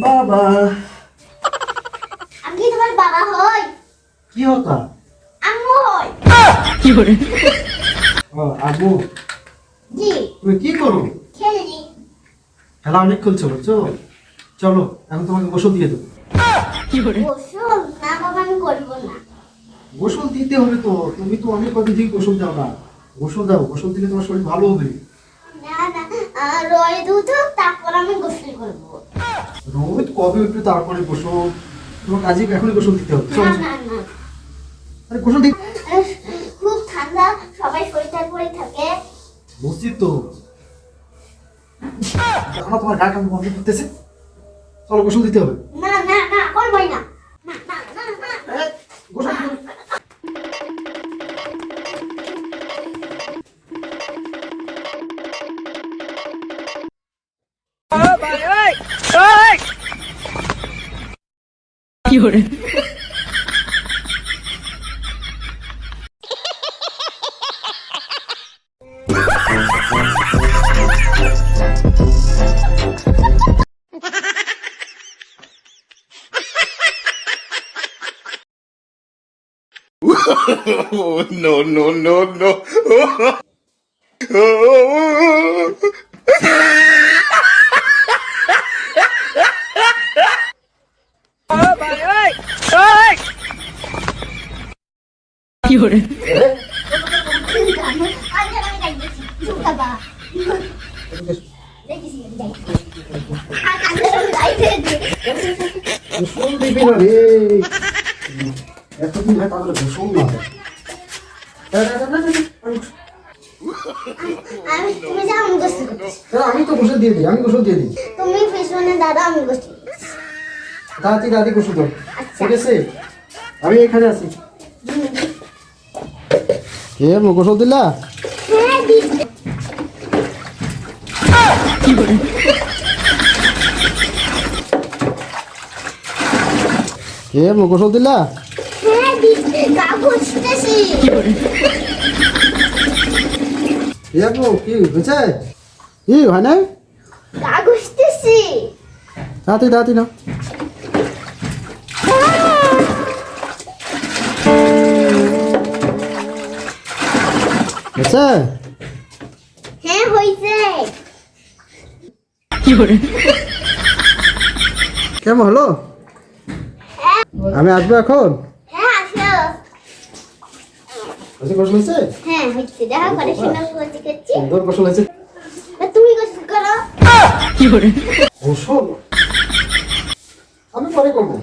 বাবা আমি তোমার বাবা হই। কি হতা? আম্মু হই। কি করে? ও আম্মু, জি তুমি কি করো? খেলি। খেলা অনেক খেলছো বুঝছো? চলো এখন তোমাকে গোসল দিয়ে দেবো। কি করে? গোসল না বাবা আমি করবো না। গোসল দিতে হবে তো, তুমি তো অনেক কদিন থেকে গোসল দাও না। গোসল দাও, গোসল দিলে তোমার শরীর ভালো হবে। না না রয়ে দুধ তারপর আমি গোসল করবো। রোজ কবে একটু তারপরে গোসল, তোমার কাজে এখনই গোসল দিতে হবে। না চলো না না আরে গোসল দিই। খুব ঠান্ডা, সবাই শরীরটা পরে থাকে। বুঝছি তো, দেখো না তোমার গা কেমন গন্ধ করতেছে। চলো গোসল দিতে হবে। না না না করবোই না। না না না না গোসল দিতে হবে। কি করে? Oh, no, no, no, no. কি করে? আজ আমি যাইতেছি বাবা দেখেছি আমি যাইতেছি আজ আমি যাইতেছি। গোসল দিবি না রে, এতদিন হয় তাহলে গোসল না হয়। তুমি যাও আমি গোসল করছি। আমি তো গোসল দিয়ে দিই, আমি গোসল দিয়ে দিই। তুমি পিছনে দাদা আমি গোসল করছি। দাদি দাদি গোসল দাও, ঠিক আছে? আমি এখানে আছি। কে গোসল দিলা? হ্যাঁ দিদি। কি করে? কে গোসল দিলা? হ্যাঁ দিদি কাগজতেছি। কি করে? কি হয়েছে? কি হয় না? কাগজতেছি। দাদি দাদি না হয়েছে? হ্যাঁ হইছে। কি করে? কেমন হলো? আমি আসবো এখন? হ্যাঁ আসো। গোসল হয়েছে? হ্যাঁ হইছে, দেখা করে শুনে গোসল করছি। সুন্দর গোসল হয়েছে। তুমি গোসল করো। কি করে? গোসল আমি পরে করবো।